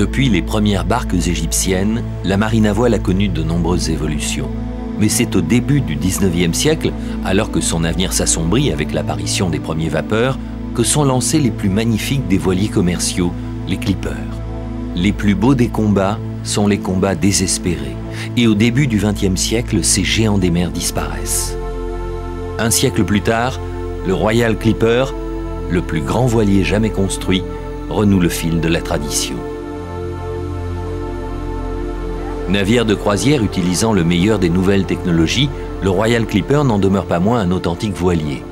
Depuis les premières barques égyptiennes, la marine à voile a connu de nombreuses évolutions. Mais c'est au début du 19e siècle, alors que son avenir s'assombrit avec l'apparition des premiers vapeurs, que sont lancés les plus magnifiques des voiliers commerciaux, les clippers. Les plus beaux des combats sont les combats désespérés. Et au début du XXe siècle, ces géants des mers disparaissent. Un siècle plus tard, le Royal Clipper, le plus grand voilier jamais construit, renoue le fil de la tradition. Navire de croisière utilisant le meilleur des nouvelles technologies, le Royal Clipper n'en demeure pas moins un authentique voilier.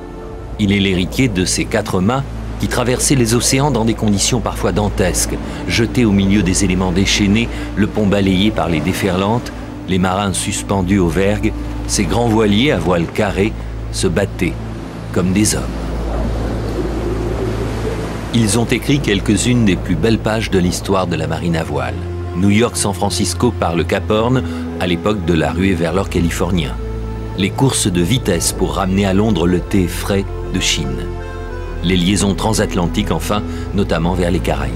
Il est l'héritier de ces 4 mâts qui traversaient les océans dans des conditions parfois dantesques, jetés au milieu des éléments déchaînés, le pont balayé par les déferlantes, les marins suspendus aux vergues, ces grands voiliers à voile carré se battaient comme des hommes. Ils ont écrit quelques-unes des plus belles pages de l'histoire de la marine à voile. New York-San Francisco par le Cap Horn, à l'époque de la ruée vers l'or californien. Les courses de vitesse pour ramener à Londres le thé frais de Chine. Les liaisons transatlantiques enfin, notamment vers les Caraïbes.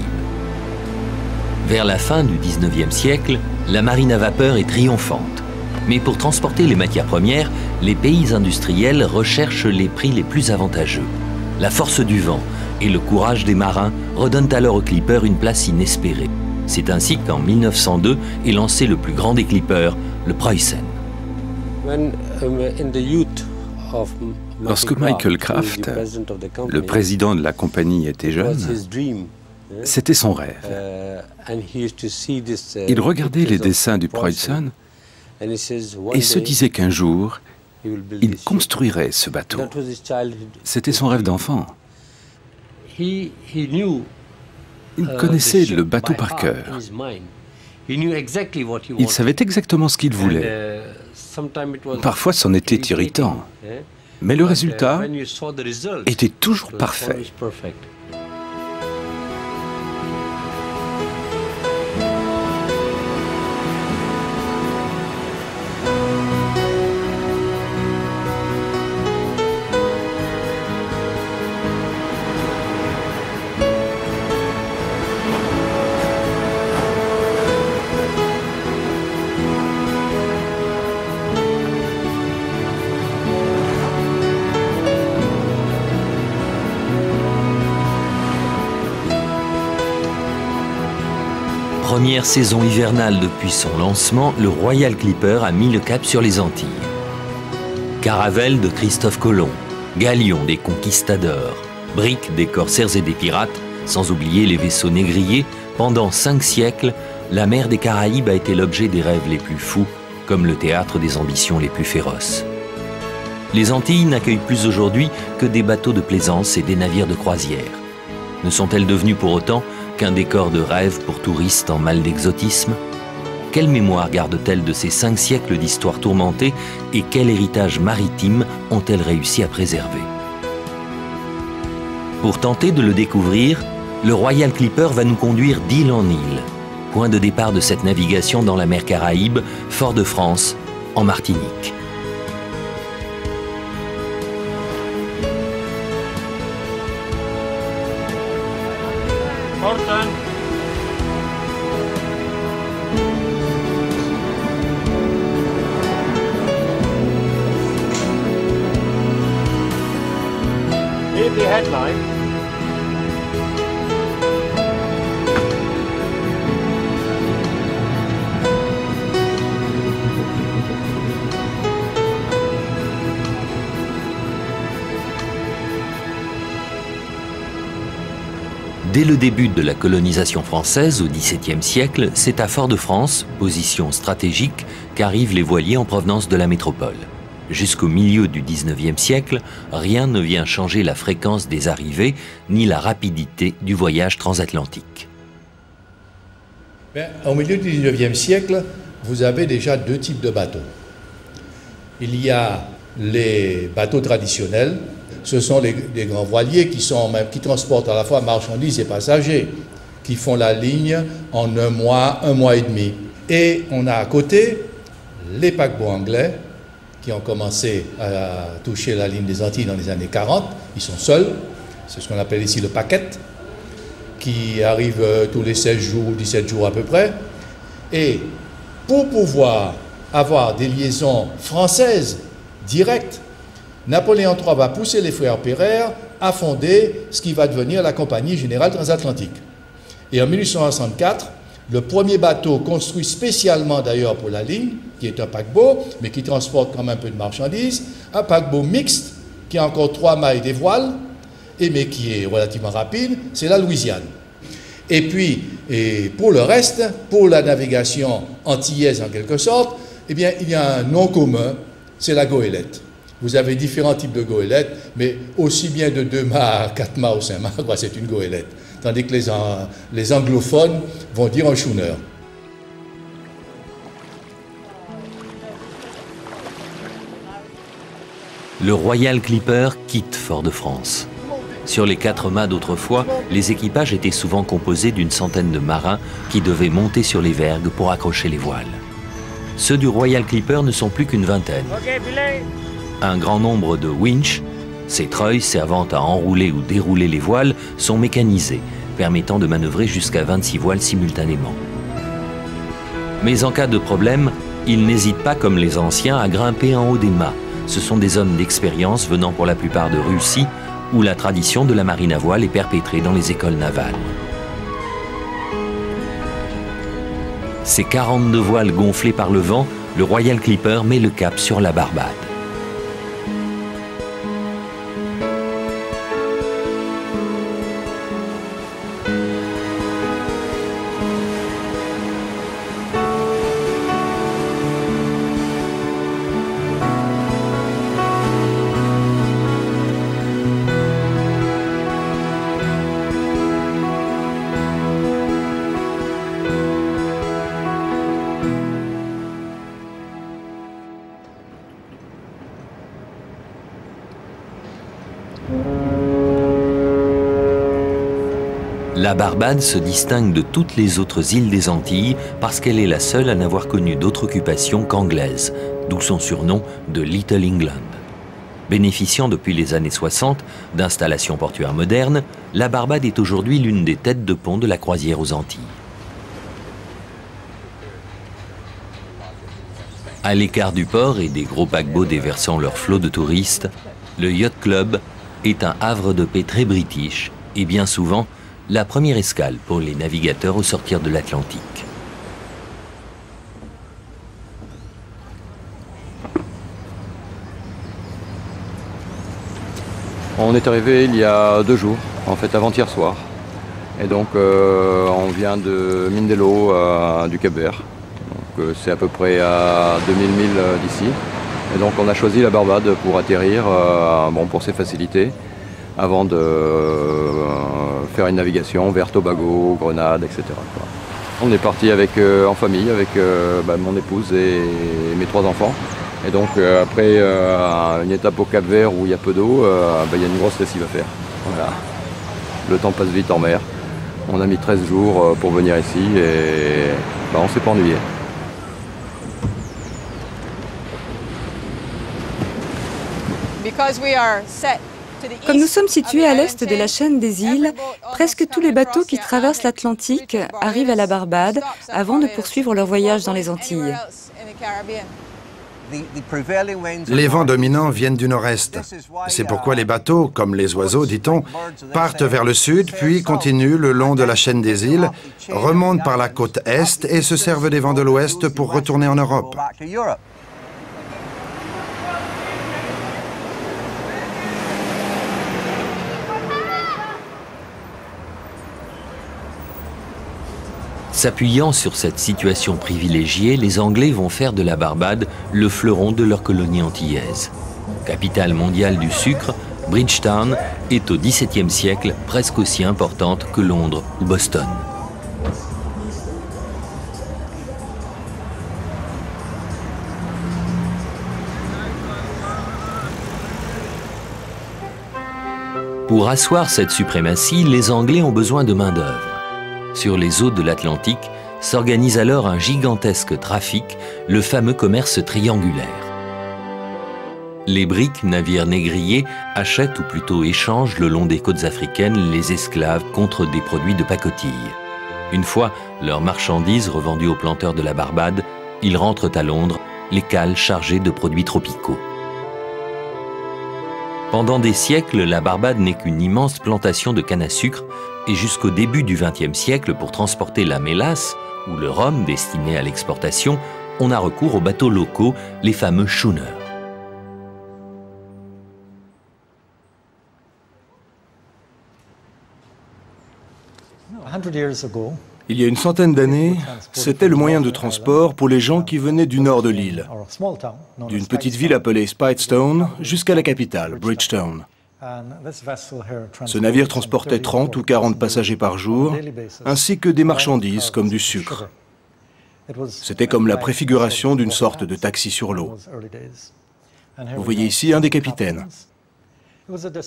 Vers la fin du 19e siècle, la marine à vapeur est triomphante. Mais pour transporter les matières premières, les pays industriels recherchent les prix les plus avantageux. La force du vent et le courage des marins redonnent alors au clipper une place inespérée. C'est ainsi qu'en 1902 est lancé le plus grand des clippers, le Preußen. Lorsque Michael Kraft, le président de la compagnie, était jeune, c'était son rêve. Il regardait les dessins du Preußen et se disait qu'un jour, il construirait ce bateau. C'était son rêve d'enfant. Il connaissait le bateau par cœur. Il savait exactement ce qu'il voulait. Parfois, c'en était irritant. Mais le résultat était toujours parfait. Première saison hivernale depuis son lancement, le Royal Clipper a mis le cap sur les Antilles. Caravelle de Christophe Colomb, galion des conquistadors, briques des corsaires et des pirates, sans oublier les vaisseaux négriers, pendant 5 siècles, la mer des Caraïbes a été l'objet des rêves les plus fous, comme le théâtre des ambitions les plus féroces. Les Antilles n'accueillent plus aujourd'hui que des bateaux de plaisance et des navires de croisière. Ne sont-elles devenues pour autant qu'un décor de rêve pour touristes en mal d'exotisme? Quelle mémoire gardent-elles de ces 5 siècles d'histoire tourmentée et quel héritage maritime ont-elles réussi à préserver? Pour tenter de le découvrir, le Royal Clipper va nous conduire d'île en île, point de départ de cette navigation dans la mer Caraïbe, Fort-de-France, en Martinique. Morten. Here's the headline. Dès le début de la colonisation française au XVIIe siècle, c'est à Fort-de-France, position stratégique, qu'arrivent les voiliers en provenance de la métropole. Jusqu'au milieu du XIXe siècle, rien ne vient changer la fréquence des arrivées ni la rapidité du voyage transatlantique. Au milieu du XIXe siècle, vous avez déjà 2 types de bateaux. Il y a les bateaux traditionnels. Ce sont les grands voiliers qui transportent à la fois marchandises et passagers, qui font la ligne en 1 mois et demi. Et on a à côté les paquebots anglais qui ont commencé à toucher la ligne des Antilles dans les années 40. Ils sont seuls, c'est ce qu'on appelle ici le paquet. qui arrive tous les 16 jours ou 17 jours à peu près. Et pour pouvoir avoir des liaisons françaises directes, Napoléon III va pousser les frères Pereire à fonder ce qui va devenir la Compagnie Générale Transatlantique. Et en 1864, le premier bateau construit spécialement d'ailleurs pour la ligne, qui est un paquebot, mais qui transporte quand même un peu de marchandises, un paquebot mixte qui a encore 3 mailles des voiles, mais qui est relativement rapide, c'est la Louisiane. Et puis, pour le reste, pour la navigation antillaise en quelque sorte, eh bien, il y a un nom commun, c'est la goélette. Vous avez différents types de goélettes, mais aussi bien de 2 mâts, 4 mâts ou 5 mâts, c'est une goélette. Tandis que les anglophones vont dire un schooner. Le Royal Clipper quitte Fort-de-France. Sur les 4 mâts d'autrefois, les équipages étaient souvent composés d'une centaine de marins qui devaient monter sur les vergues pour accrocher les voiles. Ceux du Royal Clipper ne sont plus qu'une vingtaine. Un grand nombre de winches, ces treuils servant à enrouler ou dérouler les voiles, sont mécanisés, permettant de manœuvrer jusqu'à 26 voiles simultanément. Mais en cas de problème, ils n'hésitent pas comme les anciens à grimper en haut des mâts. Ce sont des hommes d'expérience venant pour la plupart de Russie, où la tradition de la marine à voile est perpétrée dans les écoles navales. Ces 42 voiles gonflées par le vent, le Royal Clipper met le cap sur la Barbade. La Barbade se distingue de toutes les autres îles des Antilles parce qu'elle est la seule à n'avoir connu d'autre occupation qu'anglaise, d'où son surnom de Little England. Bénéficiant depuis les années 60 d'installations portuaires modernes, la Barbade est aujourd'hui l'une des têtes de pont de la croisière aux Antilles. À l'écart du port et des gros paquebots déversant leur flot de touristes, le Yacht Club est un havre de paix très british et bien souvent la première escale pour les navigateurs au sortir de l'Atlantique. On est arrivé il y a 2 jours, en fait avant-hier soir. Et donc on vient de Mindelo du Cap-Vert. C'est à peu près à 2000 milles d'ici. Et donc on a choisi la Barbade pour atterrir, pour ses facilités, avant de faire une navigation vers Tobago, Grenade, etc. On est parti en famille avec mon épouse et mes 3 enfants. Et donc après une étape au Cap-Vert où il y a peu d'eau, il y a une grosse lessive à faire. Voilà. Le temps passe vite en mer. On a mis 13 jours pour venir ici et on ne s'est pas ennuyé. Comme nous sommes situés à l'est de la chaîne des îles, presque tous les bateaux qui traversent l'Atlantique arrivent à la Barbade avant de poursuivre leur voyage dans les Antilles. Les vents dominants viennent du nord-est. C'est pourquoi les bateaux, comme les oiseaux, dit-on, partent vers le sud, puis continuent le long de la chaîne des îles, remontent par la côte est et se servent des vents de l'ouest pour retourner en Europe. S'appuyant sur cette situation privilégiée, les Anglais vont faire de la Barbade le fleuron de leur colonie antillaise. Capitale mondiale du sucre, Bridgetown est au XVIIe siècle presque aussi importante que Londres ou Boston. Pour asseoir cette suprématie, les Anglais ont besoin de main-d'œuvre. Sur les eaux de l'Atlantique s'organise alors un gigantesque trafic, le fameux commerce triangulaire. Les briques, navires négriers, achètent ou plutôt échangent le long des côtes africaines les esclaves contre des produits de pacotille. Une fois leurs marchandises revendues aux planteurs de la Barbade, ils rentrent à Londres, les cales chargées de produits tropicaux. Pendant des siècles, la Barbade n'est qu'une immense plantation de canne à sucre et jusqu'au début du XXe siècle, pour transporter la mélasse ou le rhum destiné à l'exportation, on a recours aux bateaux locaux, les fameux schooners. Il y a une centaine d'années, c'était le moyen de transport pour les gens qui venaient du nord de l'île, d'une petite ville appelée Spitestone jusqu'à la capitale, Bridgetown. Ce navire transportait 30 ou 40 passagers par jour, ainsi que des marchandises comme du sucre. C'était comme la préfiguration d'une sorte de taxi sur l'eau. Vous voyez ici un des capitaines.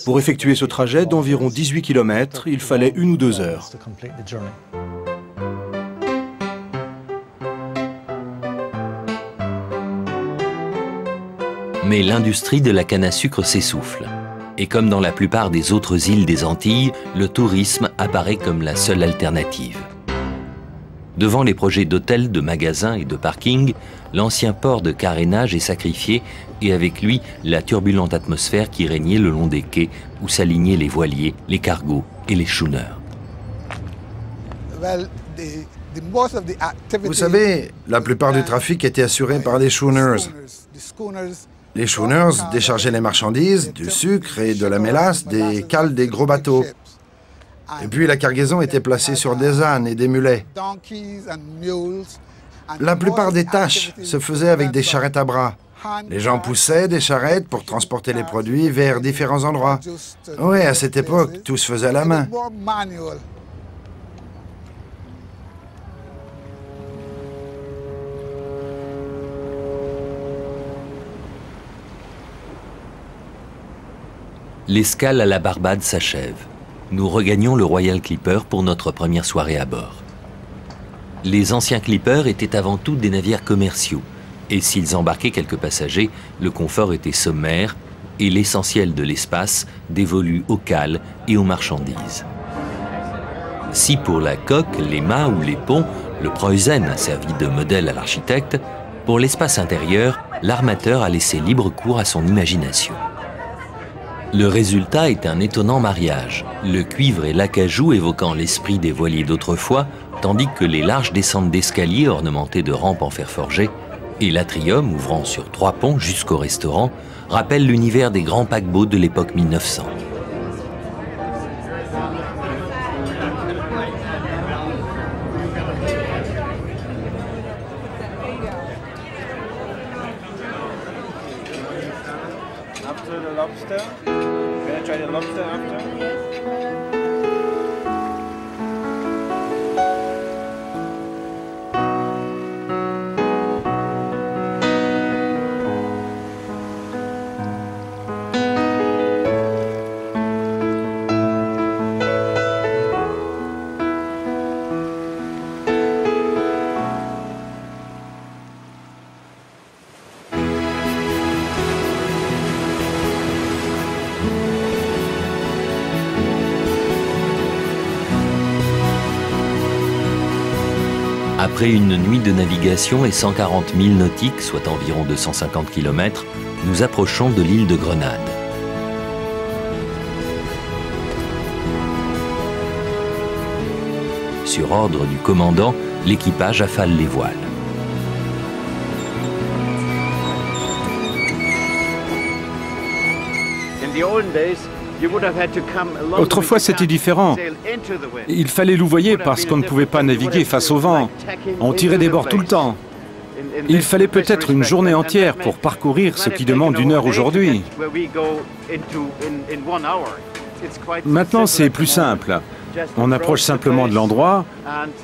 Pour effectuer ce trajet d'environ 18 km, il fallait 1 ou 2 heures. Mais l'industrie de la canne à sucre s'essouffle. Et comme dans la plupart des autres îles des Antilles, le tourisme apparaît comme la seule alternative. Devant les projets d'hôtels, de magasins et de parkings, l'ancien port de carénage est sacrifié et avec lui la turbulente atmosphère qui régnait le long des quais où s'alignaient les voiliers, les cargos et les schooners. Vous savez, la plupart du trafic était assuré par les schooners. Les schooners déchargeaient les marchandises, du sucre et de la mélasse des cales des gros bateaux. Et puis la cargaison était placée sur des ânes et des mulets. La plupart des tâches se faisaient avec des charrettes à bras. Les gens poussaient des charrettes pour transporter les produits vers différents endroits. Oui, à cette époque, tout se faisait à la main. L'escale à la Barbade s'achève. Nous regagnons le Royal Clipper pour notre première soirée à bord. Les anciens clippers étaient avant tout des navires commerciaux, et s'ils embarquaient quelques passagers, le confort était sommaire et l'essentiel de l'espace dévolu aux cales et aux marchandises. Si pour la coque, les mâts ou les ponts, le Preußen a servi de modèle à l'architecte, pour l'espace intérieur, l'armateur a laissé libre cours à son imagination. Le résultat est un étonnant mariage, le cuivre et l'acajou évoquant l'esprit des voiliers d'autrefois, tandis que les larges descentes d'escaliers ornementées de rampes en fer forgé et l'atrium ouvrant sur 3 ponts jusqu'au restaurant rappellent l'univers des grands paquebots de l'époque 1900. Après une nuit de navigation et 140 milles nautiques, soit environ 250 km, nous approchons de l'île de Grenade. Sur ordre du commandant, l'équipage affale les voiles. Autrefois, c'était différent. Il fallait louvoyer parce qu'on ne pouvait pas naviguer face au vent. On tirait des bords tout le temps. Il fallait peut-être une journée entière pour parcourir ce qui demande 1 heure aujourd'hui. Maintenant, c'est plus simple. On approche simplement de l'endroit,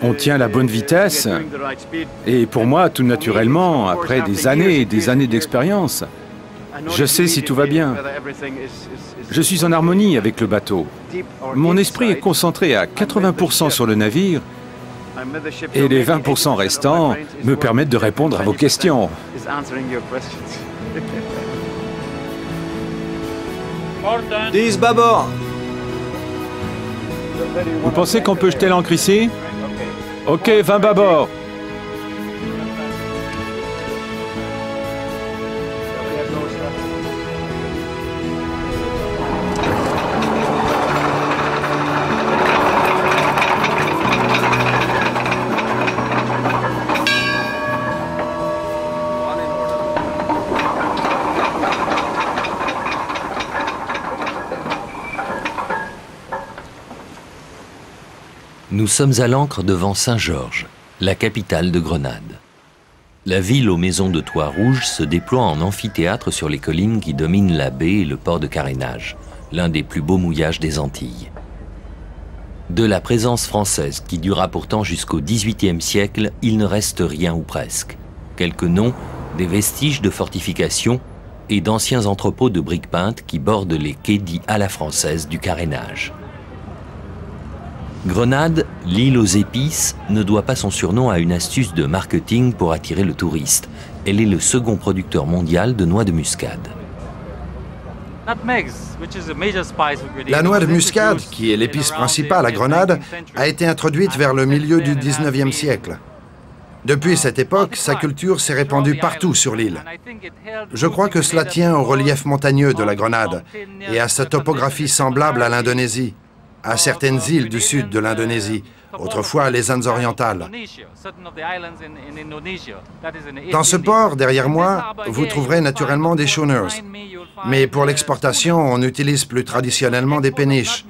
on tient la bonne vitesse, et pour moi, tout naturellement, après des années et des années d'expérience, je sais si tout va bien. Je suis en harmonie avec le bateau. Mon esprit est concentré à 80% sur le navire et les 20% restants me permettent de répondre à vos questions. 10 bâbord. Vous pensez qu'on peut jeter l'ancre ici? Ok, 20 bâbord. Nous sommes à l'ancre devant Saint-Georges, la capitale de Grenade. La ville aux maisons de toits rouges se déploie en amphithéâtre sur les collines qui dominent la baie et le port de carénage, l'un des plus beaux mouillages des Antilles. De la présence française qui dura pourtant jusqu'au XVIIIe siècle, il ne reste rien ou presque. Quelques noms, des vestiges de fortifications et d'anciens entrepôts de briques peintes qui bordent les quais dits à la française du carénage. Grenade, l'île aux épices, ne doit pas son surnom à une astuce de marketing pour attirer le touriste. Elle est le second producteur mondial de noix de muscade. La noix de muscade, qui est l'épice principale à Grenade, a été introduite vers le milieu du 19e siècle. Depuis cette époque, sa culture s'est répandue partout sur l'île. Je crois que cela tient au relief montagneux de la Grenade et à sa topographie semblable à l'Indonésie, à certaines îles du sud de l'Indonésie, autrefois les Indes orientales. Dans ce port, derrière moi, vous trouverez naturellement des schooners. Mais pour l'exportation, on utilise plus traditionnellement des péniches.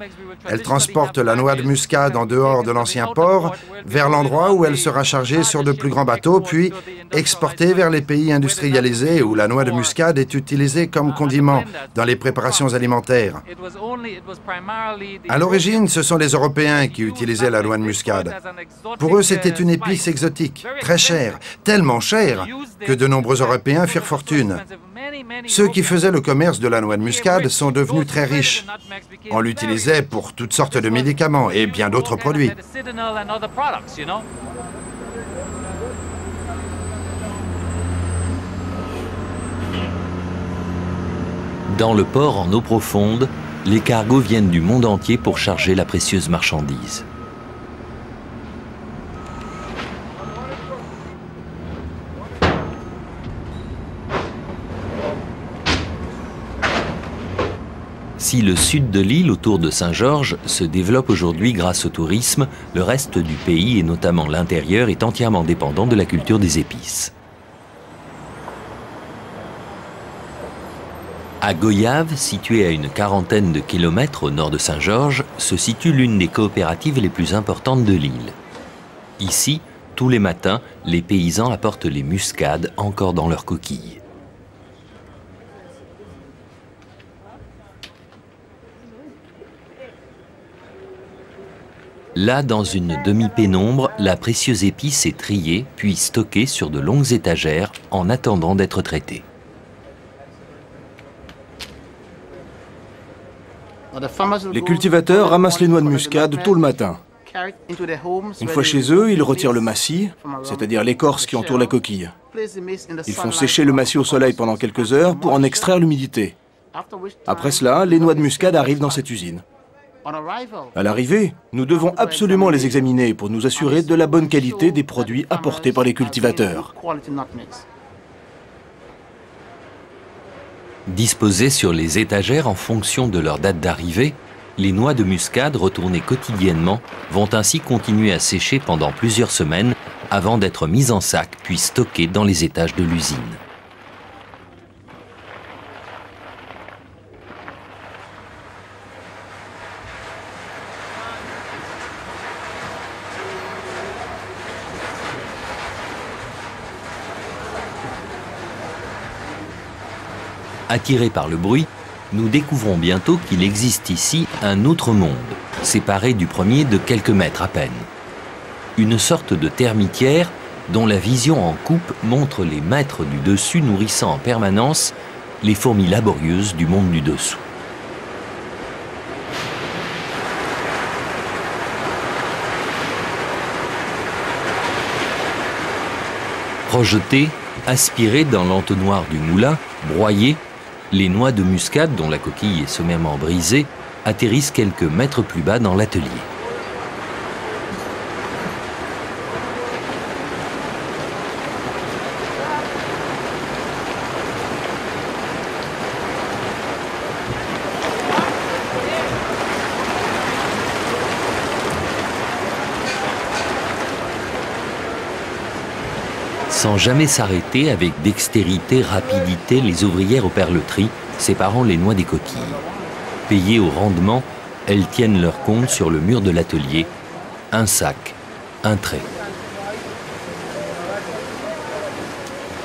Elles transportent la noix de muscade en dehors de l'ancien port vers l'endroit où elle sera chargée sur de plus grands bateaux, puis exportée vers les pays industrialisés où la noix de muscade est utilisée comme condiment dans les préparations alimentaires. À l'origine, ce sont les Européens qui utilisaient la noix de muscade. Pour eux, c'était une épice exotique, très chère, tellement chère que de nombreux Européens firent fortune. Ceux qui faisaient le commerce de la noix de muscade sont devenus très riches. On l'utilisait pour toutes sortes de médicaments et bien d'autres produits. Dans le port en eau profonde, les cargos viennent du monde entier pour charger la précieuse marchandise. Si le sud de l'île autour de Saint-Georges se développe aujourd'hui grâce au tourisme, le reste du pays, et notamment l'intérieur, est entièrement dépendant de la culture des épices. À Goyave, située à une quarantaine de kilomètres au nord de Saint-Georges, se situe l'une des coopératives les plus importantes de l'île. Ici, tous les matins, les paysans apportent les muscades encore dans leurs coquilles. Là, dans une demi-pénombre, la précieuse épice est triée, puis stockée sur de longues étagères en attendant d'être traitée. Les cultivateurs ramassent les noix de muscade tôt le matin. Une fois chez eux, ils retirent le macis, c'est-à-dire l'écorce qui entoure la coquille. Ils font sécher le macis au soleil pendant quelques heures pour en extraire l'humidité. Après cela, les noix de muscade arrivent dans cette usine. À l'arrivée, nous devons absolument les examiner pour nous assurer de la bonne qualité des produits apportés par les cultivateurs. Disposées sur les étagères en fonction de leur date d'arrivée, les noix de muscade retournées quotidiennement vont ainsi continuer à sécher pendant plusieurs semaines avant d'être mises en sac puis stockées dans les étages de l'usine. Attirés par le bruit, nous découvrons bientôt qu'il existe ici un autre monde, séparé du premier de quelques mètres à peine. Une sorte de termitière dont la vision en coupe montre les maîtres du dessus nourrissant en permanence les fourmis laborieuses du monde du dessous. Projetées, aspirées dans l'entonnoir du moulin, broyées, les noix de muscade, dont la coquille est sommairement brisée, atterrissent quelques mètres plus bas dans l'atelier. Sans jamais s'arrêter, avec dextérité, rapidité, les ouvrières opèrent le tri, séparant les noix des coquilles. Payées au rendement, elles tiennent leur compte sur le mur de l'atelier. Un sac, un trait.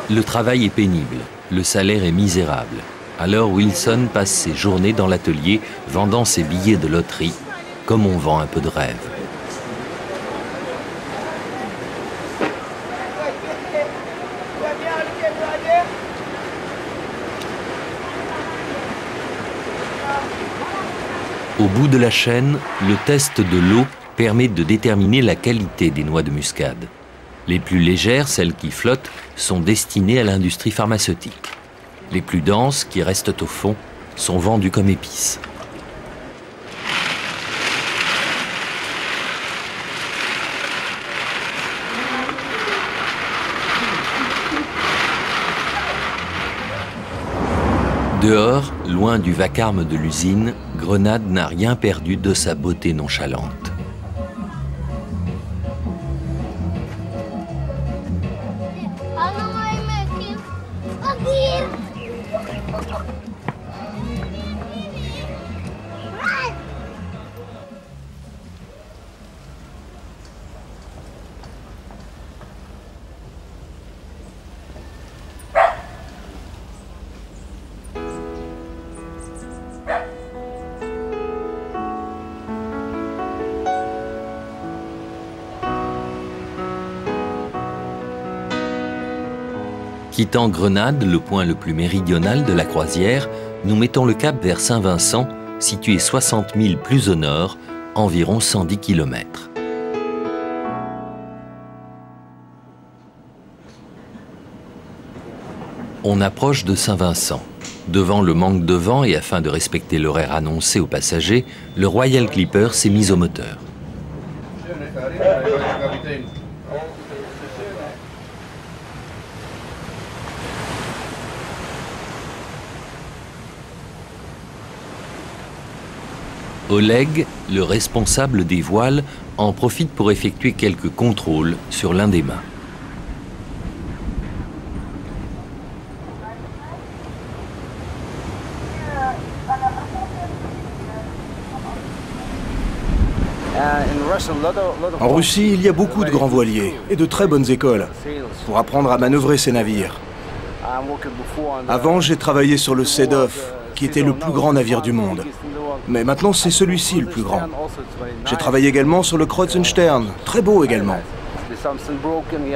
Le travail est pénible, le salaire est misérable. Alors Wilson passe ses journées dans l'atelier, vendant ses billets de loterie, comme on vend un peu de rêve. Au bout de la chaîne, le test de l'eau permet de déterminer la qualité des noix de muscade. Les plus légères, celles qui flottent, sont destinées à l'industrie pharmaceutique. Les plus denses, qui restent au fond, sont vendues comme épices. Dehors, loin du vacarme de l'usine, Grenade n'a rien perdu de sa beauté nonchalante. Quittant Grenade, le point le plus méridional de la croisière, nous mettons le cap vers Saint-Vincent, situé 60 000 plus au nord, environ 110 km. On approche de Saint-Vincent. Devant le manque de vent et afin de respecter l'horaire annoncé aux passagers, le Royal Clipper s'est mis au moteur. Oleg, le responsable des voiles, en profite pour effectuer quelques contrôles sur l'un des mâts. En Russie, il y a beaucoup de grands voiliers et de très bonnes écoles pour apprendre à manœuvrer ces navires. Avant, j'ai travaillé sur le Sedov, qui était le plus grand navire du monde. Mais maintenant, c'est celui-ci le plus grand. J'ai travaillé également sur le Kreuzenstern, très beau également.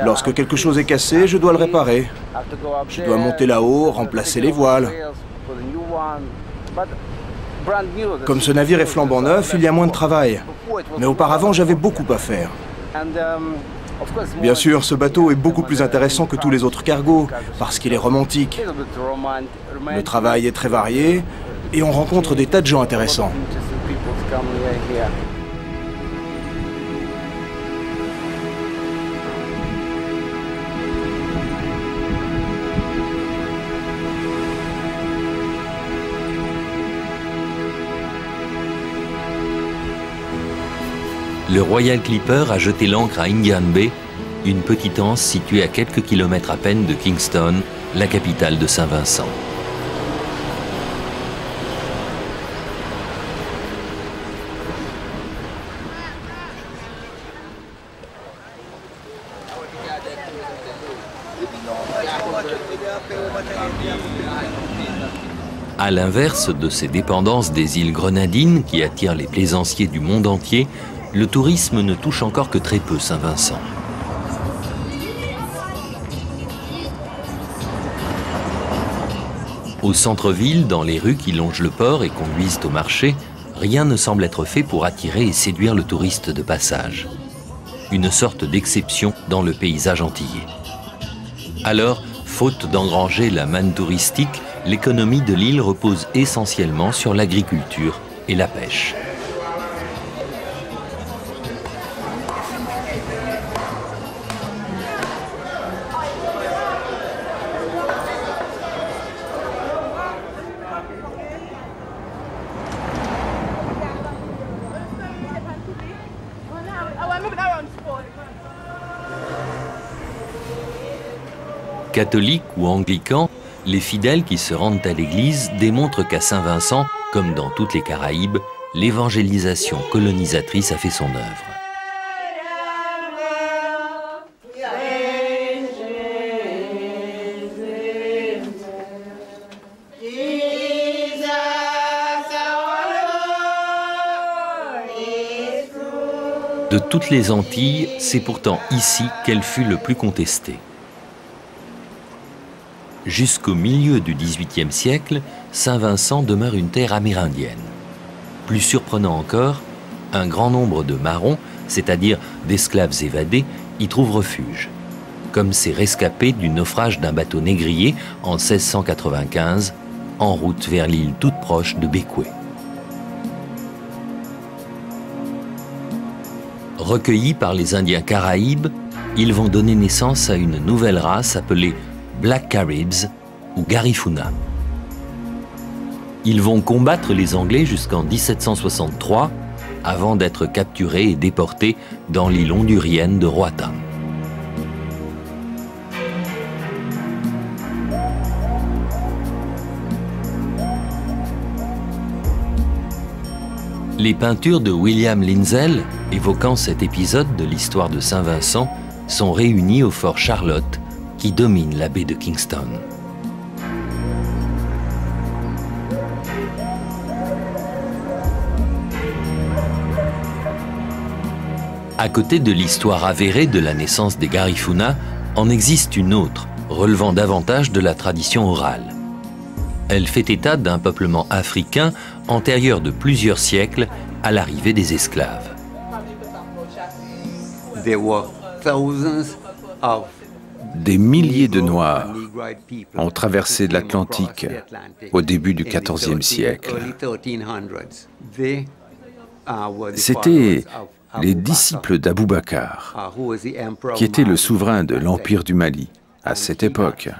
Lorsque quelque chose est cassé, je dois le réparer. Je dois monter là-haut, remplacer les voiles. Comme ce navire est flambant neuf, il y a moins de travail. Mais auparavant, j'avais beaucoup à faire. Bien sûr, ce bateau est beaucoup plus intéressant que tous les autres cargos, parce qu'il est romantique. Le travail est très varié, et on rencontre des tas de gens intéressants. Le Royal Clipper a jeté l'ancre à Indian Bay, une petite anse située à quelques kilomètres à peine de Kingston, la capitale de Saint-Vincent. À l'inverse de ces dépendances des îles Grenadines qui attirent les plaisanciers du monde entier, le tourisme ne touche encore que très peu Saint-Vincent. Au centre-ville, dans les rues qui longent le port et conduisent au marché, rien ne semble être fait pour attirer et séduire le touriste de passage. Une sorte d'exception dans le paysage antillais. Alors, faute d'engranger la manne touristique, l'économie de l'île repose essentiellement sur l'agriculture et la pêche. Catholiques ou anglicans, les fidèles qui se rendent à l'église démontrent qu'à Saint-Vincent, comme dans toutes les Caraïbes, l'évangélisation colonisatrice a fait son œuvre. De toutes les Antilles, c'est pourtant ici qu'elle fut le plus contestée. Jusqu'au milieu du XVIIIe siècle, Saint-Vincent demeure une terre amérindienne. Plus surprenant encore, un grand nombre de marrons, c'est-à-dire d'esclaves évadés, y trouvent refuge, comme ces rescapés du naufrage d'un bateau négrier en 1695, en route vers l'île toute proche de Bequet. Recueillis par les Indiens Caraïbes, ils vont donner naissance à une nouvelle race appelée Black Caribs ou Garifuna. Ils vont combattre les Anglais jusqu'en 1763 avant d'être capturés et déportés dans l'île hondurienne de Roatan. Les peintures de William Lindsell, évoquant cet épisode de l'histoire de Saint-Vincent, sont réunies au fort Charlotte, qui domine la baie de Kingston. À côté de l'histoire avérée de la naissance des Garifuna, en existe une autre, relevant davantage de la tradition orale. Elle fait état d'un peuplement africain antérieur de plusieurs siècles à l'arrivée des esclaves. Des milliers de Noirs ont traversé l'Atlantique au début du XIVe siècle. C'étaient les disciples d'Abou Bakr, qui était le souverain de l'Empire du Mali à cette époque.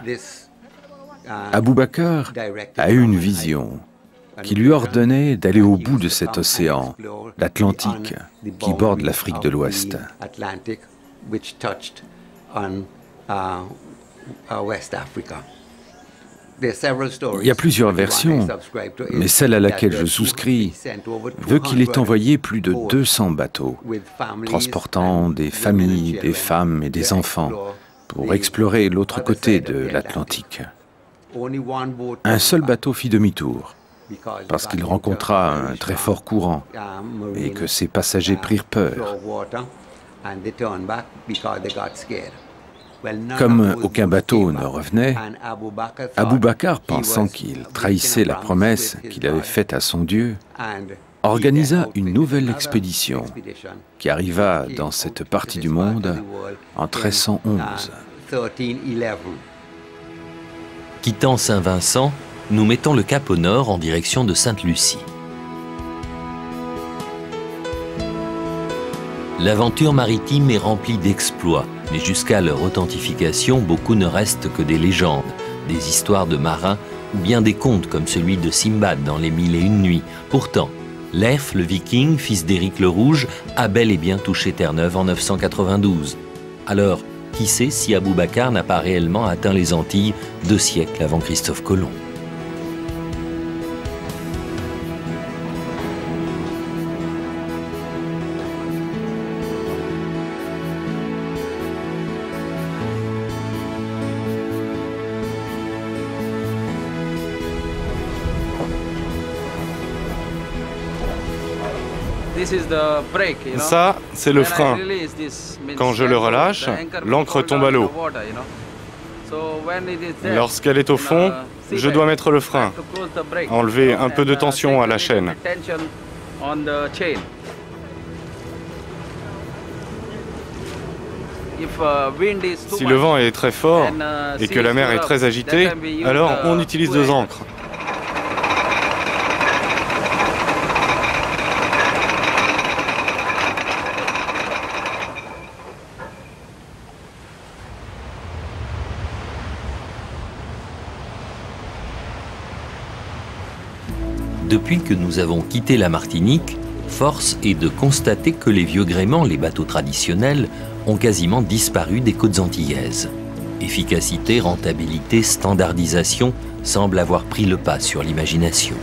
Abou Bakr a eu une vision qui lui ordonnait d'aller au bout de cet océan, l'Atlantique, qui borde l'Afrique de l'Ouest. Il y a plusieurs versions, mais celle à laquelle je souscris veut qu'il ait envoyé plus de 200 bateaux, transportant des familles, des femmes et des enfants, pour explorer l'autre côté de l'Atlantique. Un seul bateau fit demi-tour, parce qu'il rencontra un très fort courant et que ses passagers prirent peur. Comme aucun bateau ne revenait, Abou Bakr, pensant qu'il trahissait la promesse qu'il avait faite à son Dieu, organisa une nouvelle expédition qui arriva dans cette partie du monde en 1311. Quittant Saint-Vincent, nous mettons le cap au nord en direction de Sainte-Lucie. L'aventure maritime est remplie d'exploits, mais jusqu'à leur authentification, beaucoup ne restent que des légendes, des histoires de marins ou bien des contes comme celui de Simbad dans Les Mille et Une Nuits. Pourtant, Leif le Viking, fils d'Éric le Rouge, a bel et bien touché Terre-Neuve en 992. Alors, qui sait si Abou Bakr n'a pas réellement atteint les Antilles 2 siècles avant Christophe Colomb? Ça, c'est le frein. Quand je le relâche, l'ancre tombe à l'eau. Lorsqu'elle est au fond, je dois mettre le frein, enlever un peu de tension à la chaîne. Si le vent est très fort et que la mer est très agitée, alors on utilise 2 ancres. Depuis que nous avons quitté la Martinique, force est de constater que les vieux gréements, les bateaux traditionnels, ont quasiment disparu des côtes antillaises. Efficacité, rentabilité, standardisation semblent avoir pris le pas sur l'imagination.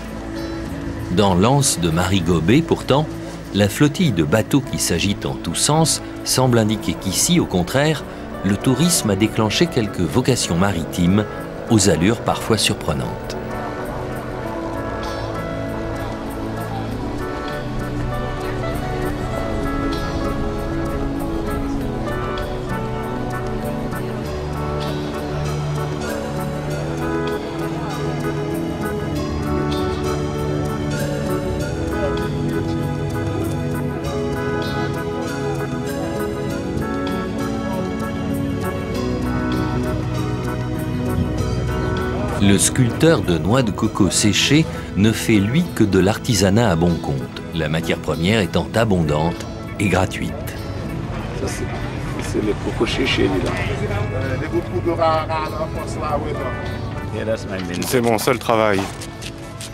Dans l'anse de Marigobé, pourtant, la flottille de bateaux qui s'agite en tous sens semble indiquer qu'ici, au contraire, le tourisme a déclenché quelques vocations maritimes aux allures parfois surprenantes. Le sculpteur de noix de coco séchées ne fait lui que de l'artisanat à bon compte, la matière première étant abondante et gratuite. C'est les coco séchés, là. C'est mon seul travail.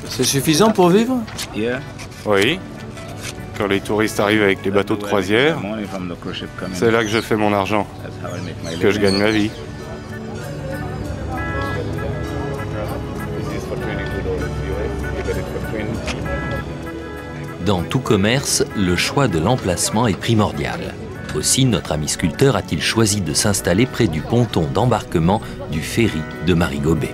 C'est suffisant pour vivre? Oui. Quand les touristes arrivent avec les bateaux de croisière, c'est là que je fais mon argent, que je gagne ma vie. Dans tout commerce, le choix de l'emplacement est primordial. Aussi, notre ami sculpteur a-t-il choisi de s'installer près du ponton d'embarquement du ferry de Marigobé.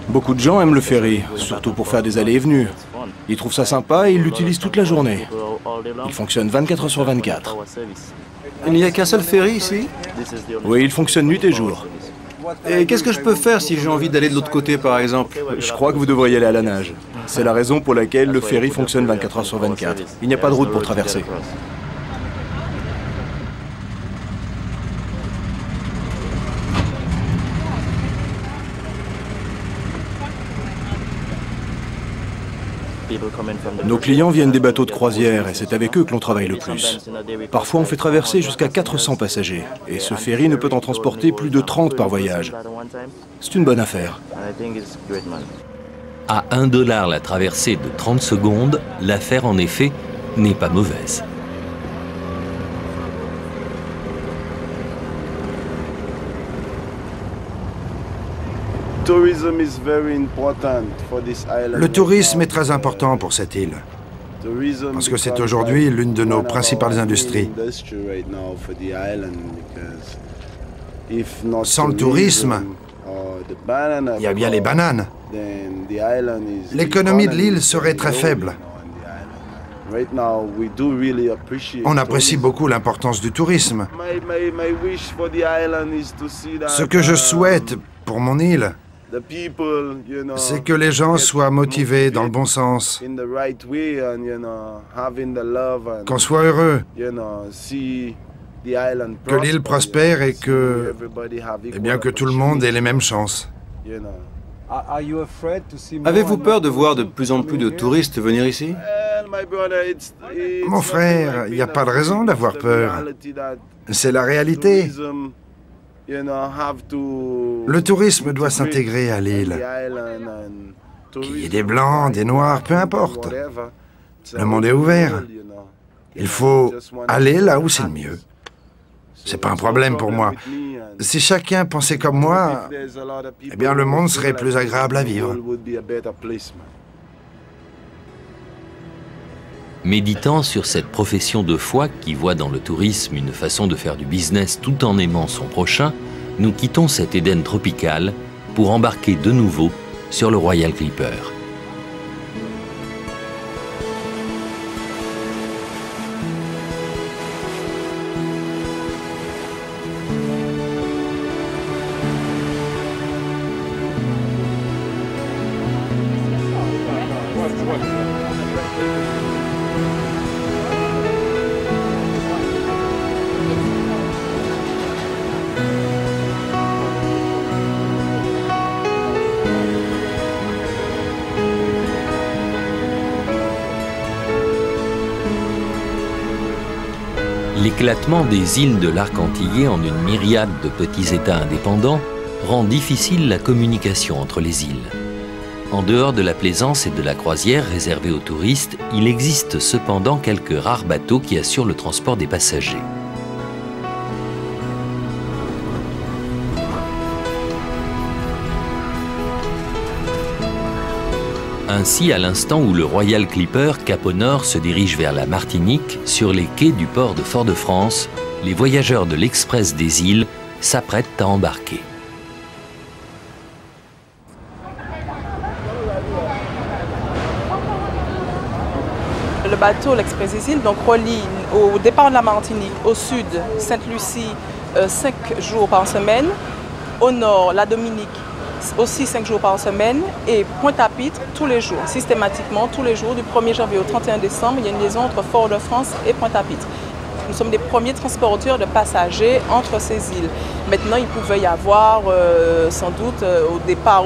Beaucoup de gens aiment le ferry, surtout pour faire des allées et venues. Ils trouvent ça sympa et ils l'utilisent toute la journée. Il fonctionne 24 heures sur 24. Il n'y a qu'un seul ferry ici? Oui, il fonctionne nuit et jour. Et qu'est-ce que je peux faire si j'ai envie d'aller de l'autre côté, par exemple? Je crois que vous devriez aller à la nage. C'est la raison pour laquelle le ferry fonctionne 24 heures sur 24. Il n'y a pas de route pour traverser. Nos clients viennent des bateaux de croisière et c'est avec eux que l'on travaille le plus. Parfois, on fait traverser jusqu'à 400 passagers et ce ferry ne peut en transporter plus de 30 par voyage. C'est une bonne affaire. À $1 la traversée de 30 secondes, l'affaire en effet n'est pas mauvaise. Le tourisme est très important pour cette île, parce que c'est aujourd'hui l'une de nos principales industries. Sans le tourisme, il y a bien les bananes. L'économie de l'île serait très faible. On apprécie beaucoup l'importance du tourisme. Ce que je souhaite pour mon île, c'est que les gens soient motivés dans le bon sens, qu'on soit heureux, que l'île prospère et que, que tout le monde ait les mêmes chances. Avez-vous peur de voir de plus en plus de touristes venir ici? Mon frère, il n'y a pas de raison d'avoir peur. C'est la réalité. Le tourisme doit s'intégrer à l'île. Qu'il y ait des blancs, des noirs, peu importe. Le monde est ouvert. Il faut aller là où c'est le mieux. C'est pas un problème pour moi. Si chacun pensait comme moi, eh bien le monde serait plus agréable à vivre. Méditant sur cette profession de foi qui voit dans le tourisme une façon de faire du business tout en aimant son prochain, nous quittons cet Éden tropical pour embarquer de nouveau sur le Royal Clipper. L'éclatement des îles de l'arc antillais en une myriade de petits États indépendants rend difficile la communication entre les îles. En dehors de la plaisance et de la croisière réservée aux touristes, il existe cependant quelques rares bateaux qui assurent le transport des passagers. Ainsi, à l'instant où le Royal Clipper cap au nord se dirige vers la Martinique, sur les quais du port de Fort-de-France, les voyageurs de l'Express des îles s'apprêtent à embarquer. Le bateau, l'Express des îles, donc relie au départ de la Martinique, au sud, Sainte-Lucie, 5 jours par semaine, au nord, la Dominique, aussi 5 jours par semaine, et Pointe-à-Pitre tous les jours, systématiquement tous les jours, du 1er janvier au 31 décembre, il y a une liaison entre Fort-de-France et Pointe-à-Pitre. Nous sommes des premiers transporteurs de passagers entre ces îles. Maintenant, il pouvait y avoir sans doute au départ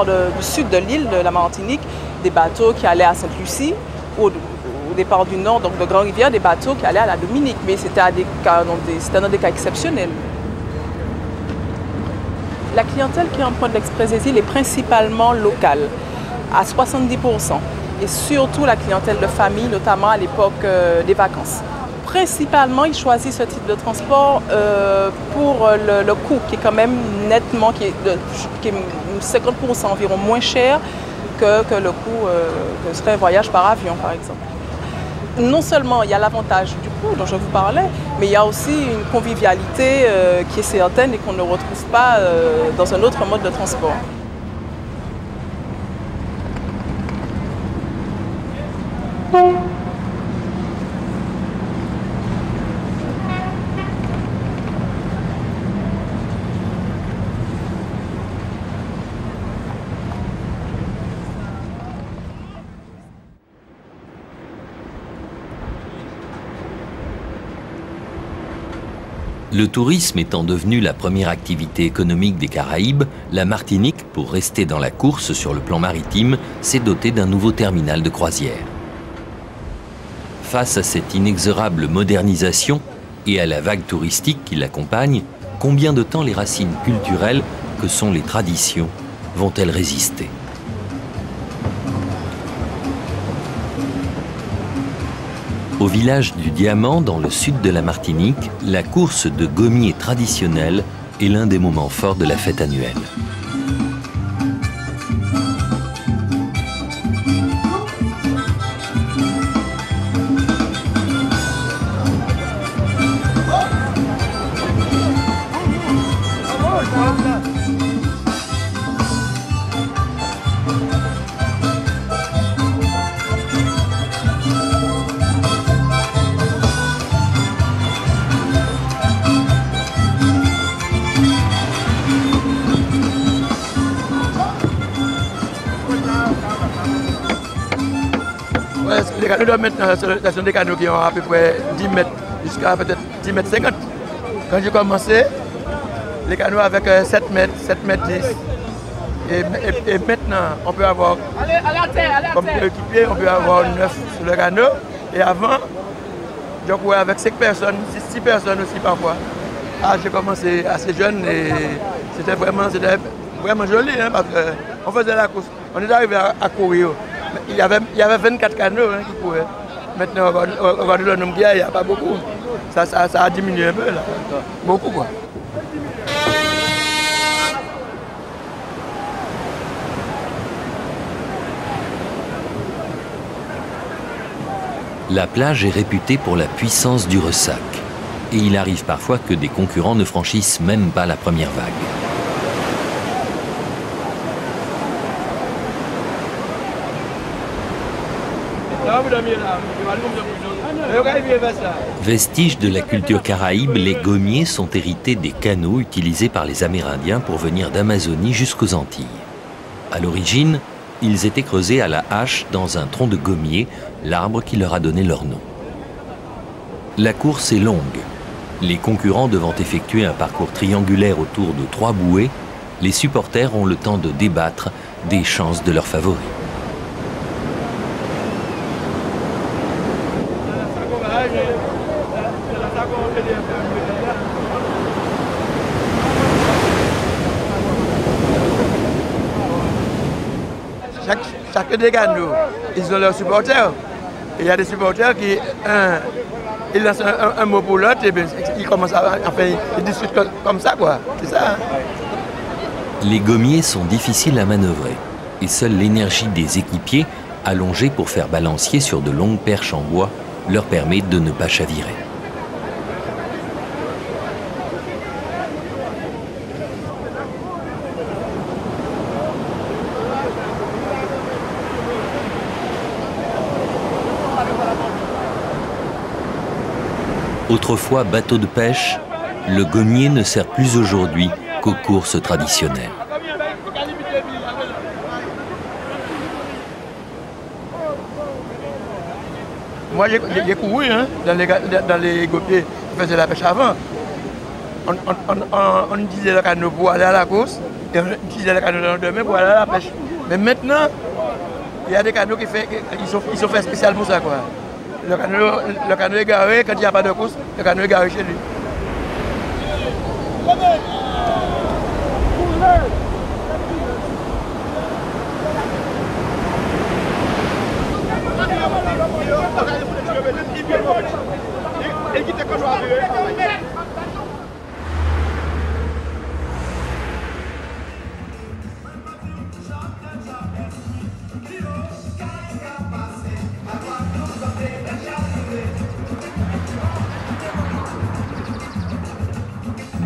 du sud de l'île de la Martinique, des bateaux qui allaient à Sainte-Lucie, au départ du nord, donc de Grand-Rivière, des bateaux qui allaient à la Dominique, mais c'était dans des cas exceptionnels. La clientèle qui emprunte l'Express des îles est principalement locale, à 70%, et surtout la clientèle de famille, notamment à l'époque des vacances. Principalement, ils choisissent ce type de transport pour le coût qui est quand même nettement, qui est 50% environ moins cher que le coût que serait un voyage par avion, par exemple. Non seulement il y a l'avantage du coût dont je vous parlais, mais il y a aussi une convivialité qui est certaine et qu'on ne retrouve pas dans un autre mode de transport. Le tourisme étant devenu la première activité économique des Caraïbes, la Martinique, pour rester dans la course sur le plan maritime, s'est dotée d'un nouveau terminal de croisière. Face à cette inexorable modernisation et à la vague touristique qui l'accompagne, combien de temps les racines culturelles, que sont les traditions, vont-elles résister ? Au village du Diamant, dans le sud de la Martinique, la course de gommiers traditionnelle est l'un des moments forts de la fête annuelle. Les canaux de maintenant, ce sont des canaux qui ont à peu près 10 mètres, jusqu'à peut-être 10 mètres 50. Quand j'ai commencé, les canaux avec 7 mètres 10. Et maintenant, on peut avoir, comme équipier, on peut avoir 9 sur le canot. Et avant, je courais avec 5 personnes, 6 personnes aussi parfois. Ah, j'ai commencé assez jeune et c'était vraiment joli, hein, parce qu'on faisait la course. On est arrivé à courir. Il y avait 24 canots qui couraient. Maintenant, regardez le nombre qu'il y a, il n'y a pas beaucoup. Ça a diminué un peu, là. Beaucoup, quoi. La plage est réputée pour la puissance du ressac. Et il arrive parfois que des concurrents ne franchissent même pas la première vague. Vestige de la culture caraïbe, les gommiers sont hérités des canots utilisés par les Amérindiens pour venir d'Amazonie jusqu'aux Antilles. À l'origine, ils étaient creusés à la hache dans un tronc de gommier, l'arbre qui leur a donné leur nom. La course est longue, les concurrents devant effectuer un parcours triangulaire autour de 3 bouées, les supporters ont le temps de débattre des chances de leurs favoris. Chacun des canots, ils ont leurs supporters. Il y a des supporters qui, ils lancent un mot pour l'autre et bien, ils commencent à faire, ils discutent comme ça, quoi. C'est ça. Hein? Les gommiers sont difficiles à manœuvrer et seule l'énergie des équipiers, allongés pour faire balancier sur de longues perches en bois, leur permet de ne pas chavirer. Autrefois bateau de pêche, le gommier ne sert plus aujourd'hui qu'aux courses traditionnelles. Moi, j'ai couru hein, dans les gommiers qui faisaient la pêche avant. On utilisait le canot pour aller à la course et on utilisait le canot le lendemain pour aller à la pêche. Mais maintenant, il y a des canots qui sont faits spécialement pour ça, quoi. Le canot est garé, quand il n'y a pas de course, le canot est garé chez lui.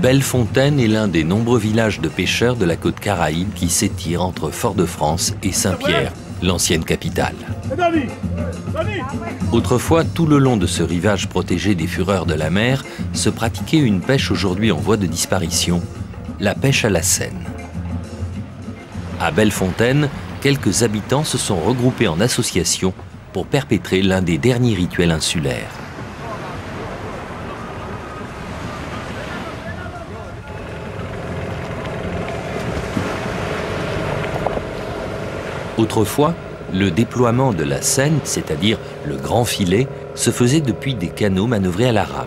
Bellefontaine est l'un des nombreux villages de pêcheurs de la côte caraïbe qui s'étire entre Fort-de-France et Saint-Pierre, l'ancienne capitale. Autrefois, tout le long de ce rivage protégé des fureurs de la mer, se pratiquait une pêche aujourd'hui en voie de disparition, la pêche à la Seine. À Bellefontaine, quelques habitants se sont regroupés en association pour perpétrer l'un des derniers rituels insulaires. Autrefois, le déploiement de la Seine, c'est-à-dire le grand filet, se faisait depuis des canots manœuvrés à la rame.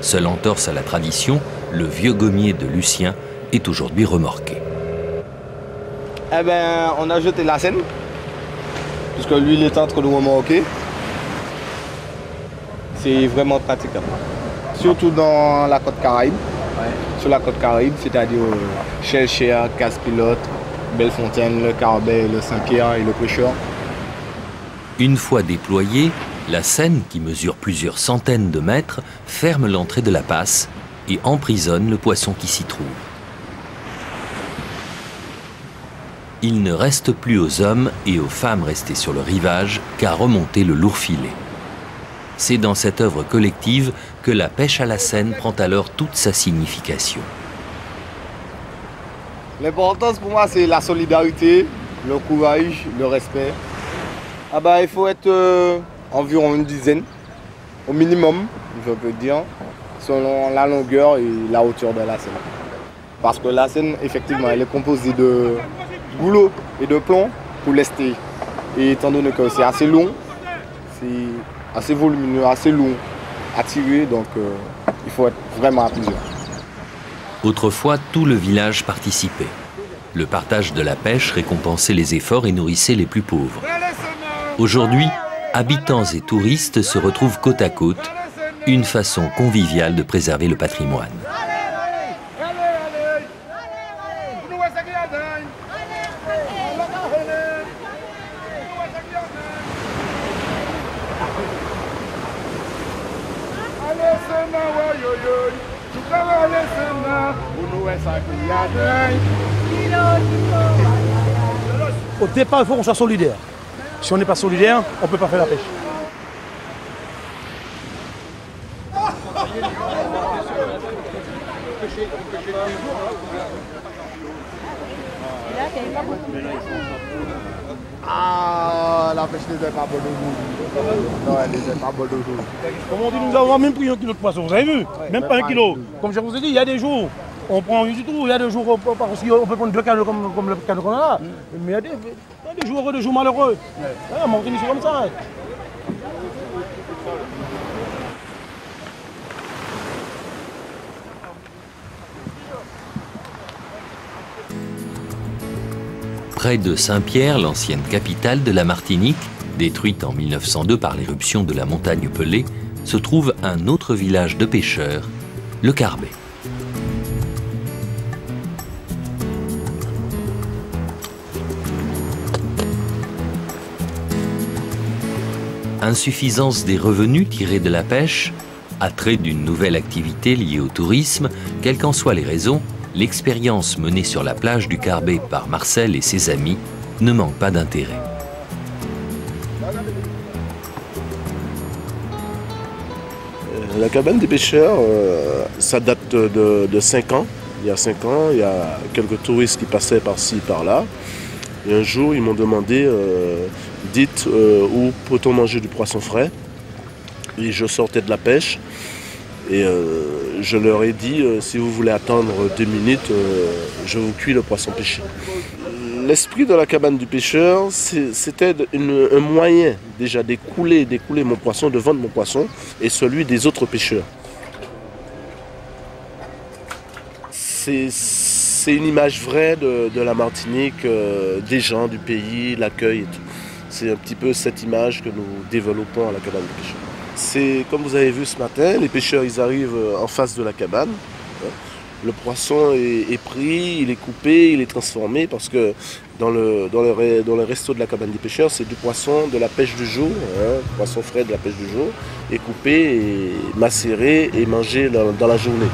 Seule entorse à la tradition, le vieux gommier de Lucien est aujourd'hui remorqué. Eh ben, on a jeté la Seine, puisque lui, il est en train de remorquer. C'est vraiment praticable. Surtout dans la côte caraïbe. Ouais. Sur la côte caraïbe, c'est-à-dire Chelcher, Casse-Pilote, Bellefontaine, le Carbet, le Saint-Pierre et le Pêcheur. Une fois déployée, la Seine, qui mesure plusieurs centaines de mètres, ferme l'entrée de la passe et emprisonne le poisson qui s'y trouve. Il ne reste plus aux hommes et aux femmes restés sur le rivage qu'à remonter le lourd filet. C'est dans cette œuvre collective que la pêche à la Seine prend alors toute sa signification. L'importance pour moi, c'est la solidarité, le courage, le respect. Ah bah, il faut être environ une dizaine, au minimum, je peux dire, selon la longueur et la hauteur de la Seine. Parce que la Seine, effectivement, elle est composée de goulot et de plomb pour lester. Et étant donné que c'est assez long, c'est assez volumineux, assez long à tirer, donc il faut être vraiment à plusieurs. Autrefois, tout le village participait. Le partage de la pêche récompensait les efforts et nourrissait les plus pauvres. Aujourd'hui, habitants et touristes se retrouvent côte à côte, une façon conviviale de préserver le patrimoine. Au départ, il faut qu'on soit solidaire. Si on n'est pas solidaire, on ne peut pas faire la pêche. Ah, la pêche n'était pas bonne aujourd'hui. Non, elle n'était pas bonne aujourd'hui. Comme on dit, nous avons même pris 1 kilo de poisson, vous avez vu? Même pas 1 kilo. Comme je vous ai dit, il y a des jours, on prend rien du tout. Il y a des jours, on peut prendre 2 canaux comme le canot qu'on a là. Mais il y a des jours heureux, des jours malheureux. En Martinique, c'est comme ça. Près de Saint-Pierre, l'ancienne capitale de la Martinique, détruite en 1902 par l'éruption de la montagne Pelée, se trouve un autre village de pêcheurs, le Carbet. Insuffisance des revenus tirés de la pêche, attrait d'une nouvelle activité liée au tourisme, quelles qu'en soient les raisons, l'expérience menée sur la plage du Carbet par Marcel et ses amis ne manque pas d'intérêt. La cabane des pêcheurs, ça date de 5 ans. Il y a 5 ans, il y a quelques touristes qui passaient par-ci, par-là. Et un jour, ils m'ont demandé, dites, où peut-on manger du poisson frais? Et je sortais de la pêche. Et je leur ai dit, si vous voulez attendre 2 minutes, je vous cuis le poisson pêché. L'esprit de la cabane du pêcheur, c'était un moyen déjà d'écouler mon poisson, de vendre mon poisson et celui des autres pêcheurs. C'est une image vraie de la Martinique, des gens, du pays, l'accueil et tout. C'est un petit peu cette image que nous développons à la cabane du pêcheur. C'est comme vous avez vu ce matin, les pêcheurs ils arrivent en face de la cabane. Le poisson est pris, il est coupé, il est transformé parce que dans le resto de la cabane des pêcheurs, c'est du poisson de la pêche du jour, poisson frais de la pêche du jour, est coupé, et macéré et mangé dans la journée.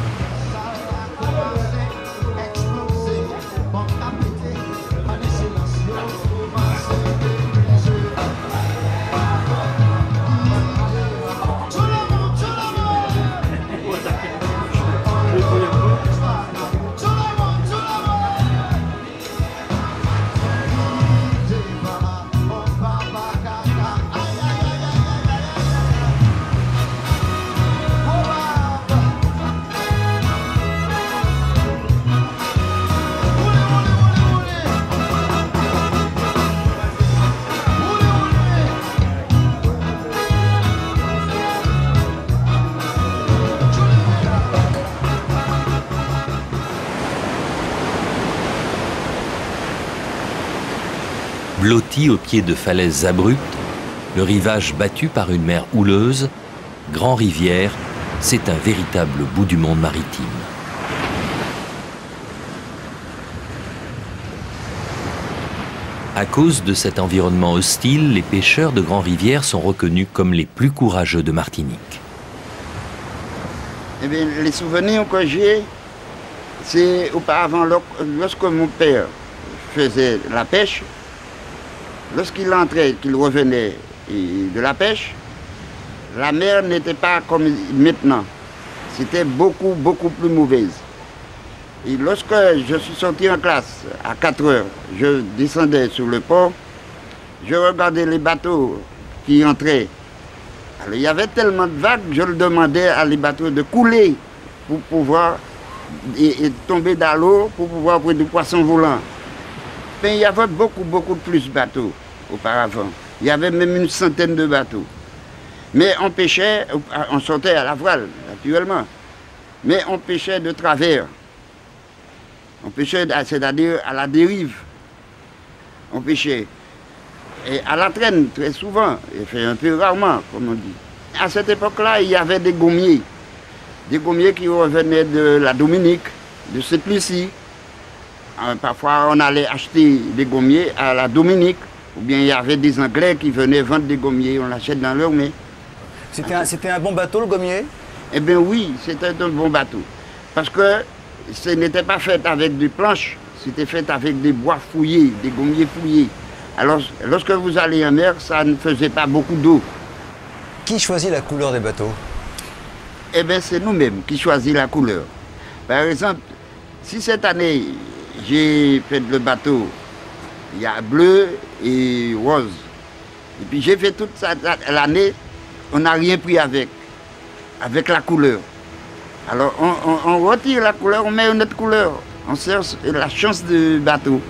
Blotti au pied de falaises abruptes, le rivage battu par une mer houleuse, Grand-Rivière, c'est un véritable bout du monde maritime. À cause de cet environnement hostile, les pêcheurs de Grand-Rivière sont reconnus comme les plus courageux de Martinique. Eh bien, les souvenirs que j'ai, c'est auparavant, lorsque mon père faisait la pêche, lorsqu'il entrait, qu'il revenait de la pêche, la mer n'était pas comme maintenant. C'était beaucoup, beaucoup plus mauvaise. Et lorsque je suis sorti en classe, à 4 heures, je descendais sur le port, je regardais les bateaux qui entraient. Alors, il y avait tellement de vagues, je le demandais à les bateaux de couler pour pouvoir et tomber dans l'eau pour pouvoir prendre du poisson volant. Mais il y avait beaucoup, beaucoup plus de bateaux auparavant. Il y avait même une centaine de bateaux. Mais on pêchait, on sortait à la voile, naturellement. Mais on pêchait de travers. On pêchait, c'est-à-dire à la dérive. On pêchait. Et à la traîne, très souvent, et fait un peu rarement, comme on dit. À cette époque-là, il y avait des gommiers. Des gommiers qui revenaient de la Dominique, de Sainte-Lucie. Parfois, on allait acheter des gommiers à la Dominique, ou bien il y avait des Anglais qui venaient vendre des gommiers, on l'achète dans leur main. C'était un bon bateau, le gommier? Eh bien oui, c'était un bon bateau. Parce que ce n'était pas fait avec des planches, c'était fait avec des bois fouillés, des gommiers fouillés. Alors, lorsque vous allez en mer, ça ne faisait pas beaucoup d'eau. Qui choisit la couleur des bateaux? Eh bien, c'est nous-mêmes qui choisissons la couleur. Par exemple, si cette année, j'ai fait le bateau, il y a bleu et rose. Et puis j'ai fait toute l'année, on n'a rien pris avec la couleur. Alors on retire la couleur, on met une autre couleur. On cherche la chance du bateau.